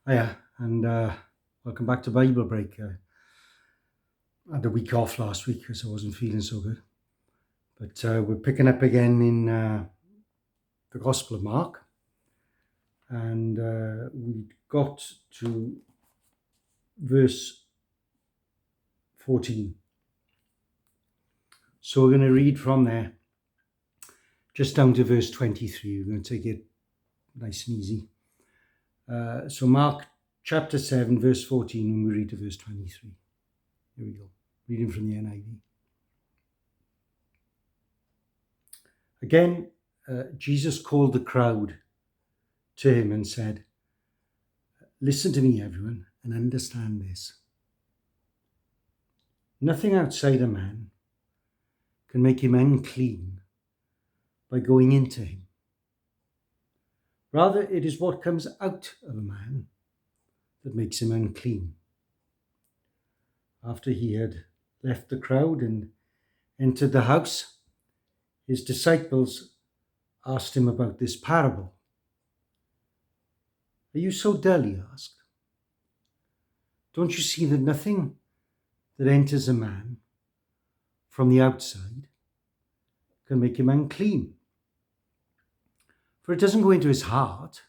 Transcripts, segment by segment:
Hiya, and welcome back to Bible Break. I had a week off last week because I wasn't feeling so good. But we're picking up again in the Gospel of Mark. And we got to verse 14. So we're going to read from there just down to verse 23. We're going to take it nice and easy. So Mark chapter 7, verse 14, and we read to verse 23. Here we go. Reading from the NIV. Again, Jesus called the crowd to him and said, "Listen to me, everyone, and understand this. Nothing outside a man can make him unclean by going into him. Rather, it is what comes out of a man that makes him unclean." After he had left the crowd and entered the house, his disciples asked him about this parable. "Are you so dull?" he asked. "Don't you see that nothing that enters a man from the outside can make him unclean? For it doesn't go into his heart,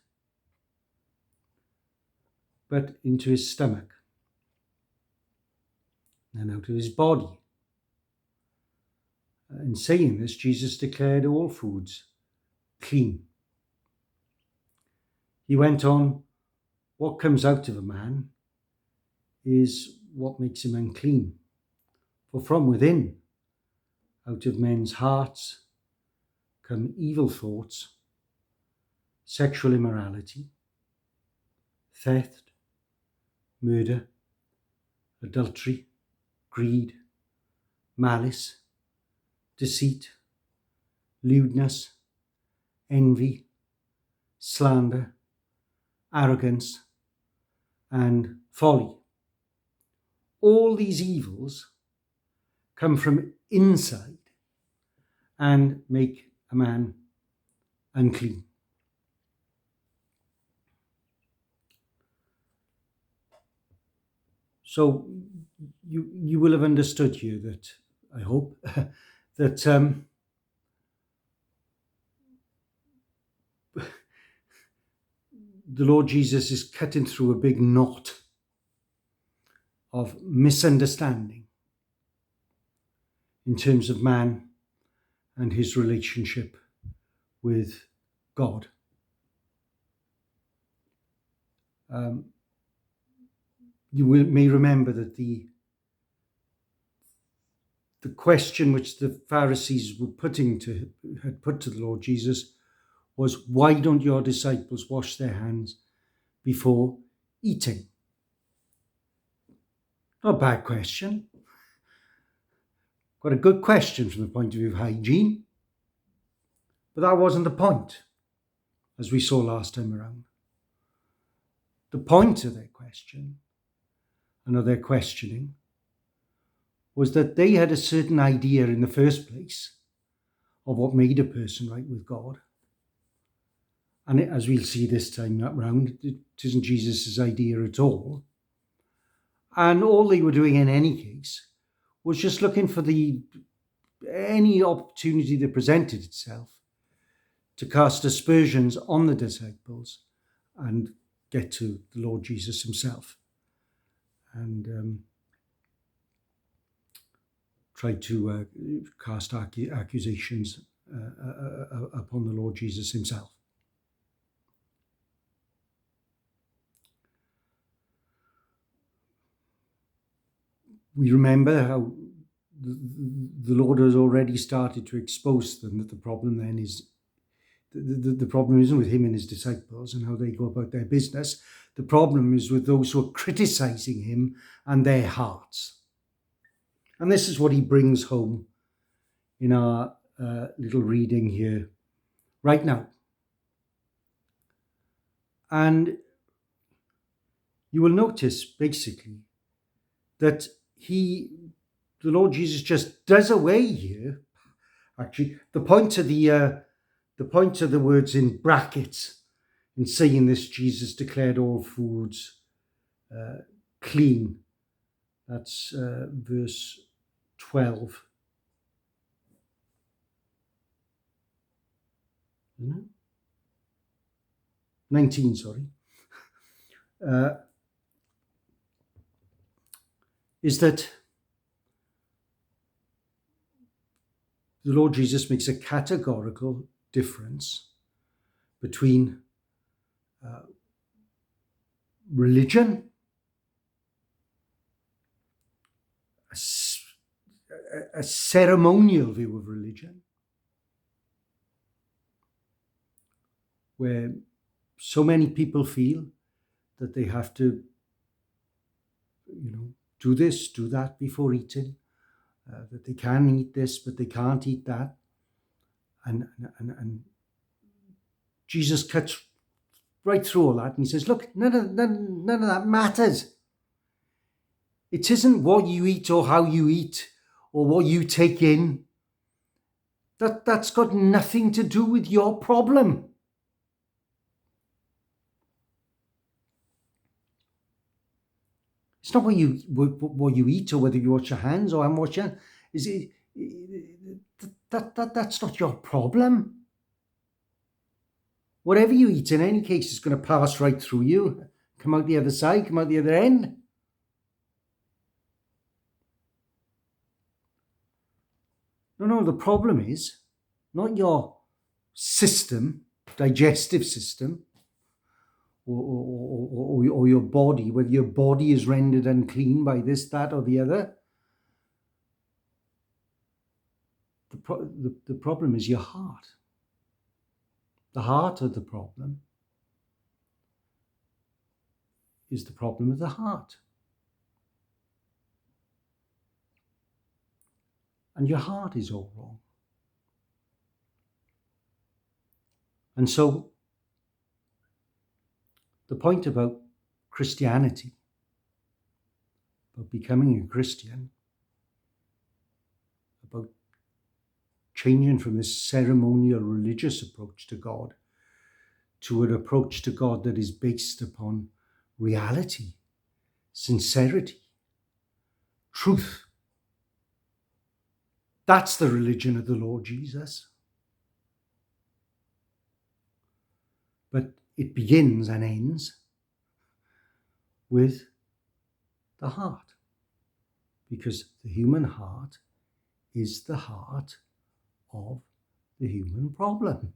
but into his stomach, and out of his body." In saying this, Jesus declared all foods clean. He went on, "What comes out of a man is what makes him unclean. For from within, out of men's hearts, come evil thoughts, sexual immorality, theft, murder, adultery, greed, malice, deceit, lewdness, envy, slander, arrogance, and folly. All these evils come from inside and make a man unclean." So you will have understood here that, I hope, that the Lord Jesus is cutting through a big knot of misunderstanding in terms of man and his relationship with God. May remember that the question which the Pharisees had put to the Lord Jesus was, "Why don't your disciples wash their hands before eating?" Not a bad question. Got a good question from the point of view of hygiene. But that wasn't the point, as we saw last time around. The point of their question and of their questioning was that they had a certain idea in the first place of what made a person right with God. And as we'll see this time round, it isn't Jesus' idea at all. And all they were doing in any case was just looking for any opportunity that presented itself to cast aspersions on the disciples and get to the Lord Jesus himself, and try to cast accusations upon the Lord Jesus himself. We remember how the Lord has already started to expose them, that the problem then is the problem isn't with him and his disciples and how they go about their business. The problem is with those who are criticizing him and their hearts. And this is what he brings home in our little reading here right now. And you will notice basically that the Lord Jesus just does away here. Actually, the point of the words in brackets In saying this, Jesus declared all foods clean. That's verse 12. Isn't it? 19, sorry. Is that the Lord Jesus makes a categorical difference between religion, a ceremonial view of religion, where so many people feel that they have to, do this, do that before eating, that they can eat this, but they can't eat that. And Jesus cuts right through all that and he says, look, none of that matters. It isn't what you eat or how you eat or what you take in. That's got nothing to do with your problem. It's not what you eat or whether you wash your hands or unwash your hands. That's not your problem. Whatever you eat, in any case, is going to pass right through you, come out the other side, come out the other end. No, the problem is not your system, digestive system, or your body, whether your body is rendered unclean by this, that, or the other. The problem is your heart. The heart of the problem is the problem of the heart. And your heart is all wrong. And so, the point about Christianity, about becoming a Christian, about changing from this ceremonial religious approach to God to an approach to God that is based upon reality, sincerity, truth. That's the religion of the Lord Jesus. But it begins and ends with the heart, because the human heart is the heart of the human problem.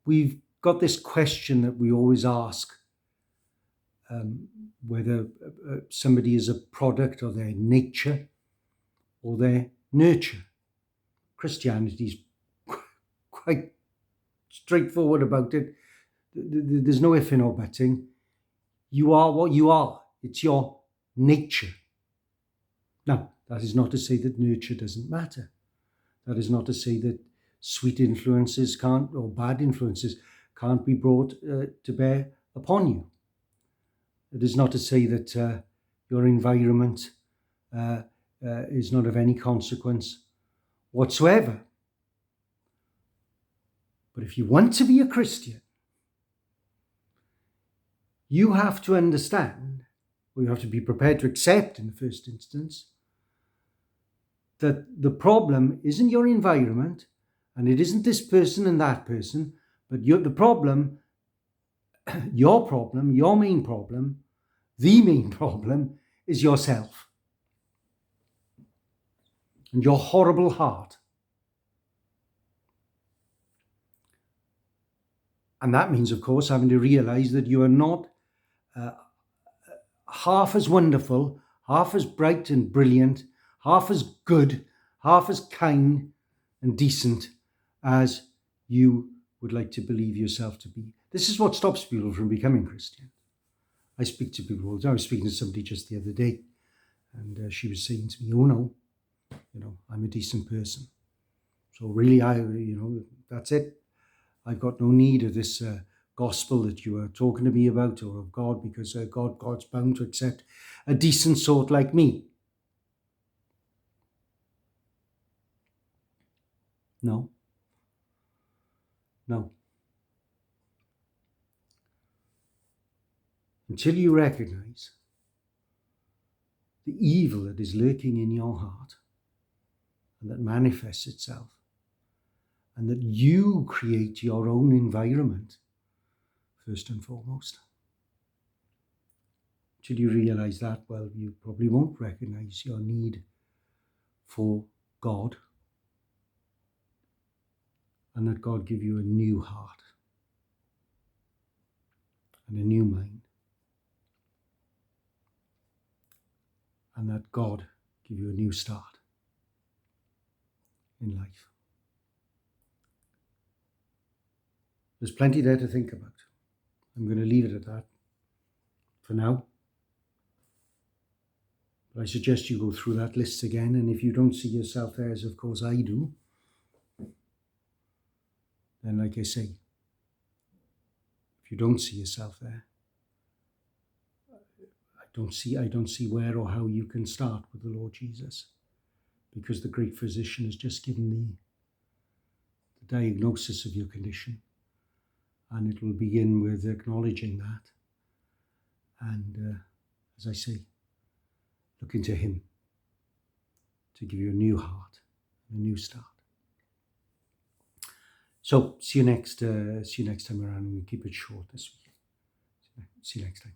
We've got this question that we always ask, whether somebody is a product of their nature or their nurture. Christianity is quite straightforward about it. There's no ifing or butting. You are what you are. It's your nature. Now, that is not to say that nurture doesn't matter. That is not to say that sweet influences can't, or bad influences can't be brought to bear upon you. It is not to say that your environment is not of any consequence whatsoever. But if you want to be a Christian, you have to understand, or you have to be prepared to accept in the first instance, that the problem isn't your environment, and it isn't this person and that person, but your main problem, the main problem is yourself and your horrible heart. And that means, of course, having to realize that you are not half as wonderful, half as bright and brilliant, half as good, half as kind and decent as you would like to believe yourself to be. This is what stops people from becoming Christian. I speak to people all the time. I was speaking to somebody just the other day, and she was saying to me, oh no, I'm a decent person. So really, that's it. I've got no need of this gospel that you are talking to me about, or of God, because God's bound to accept a decent sort like me. No. No. Until you recognize the evil that is lurking in your heart and that manifests itself, and that you create your own environment, first and foremost. Until you realize that, well, you probably won't recognize your need for God, and that God give you a new heart and a new mind, and that God give you a new start in life. There's plenty there to think about. I'm going to leave it at that for now. But I suggest you go through that list again, and if you don't see yourself there, as of course I do, then like I say, if you don't see yourself there, I don't see where or how you can start with the Lord Jesus, because the great physician has just given the diagnosis of your condition, and it will begin with acknowledging that, and as I say, look into him to give you a new heart, a new start. So see you next time around, and we'll keep it short this week. See you next time.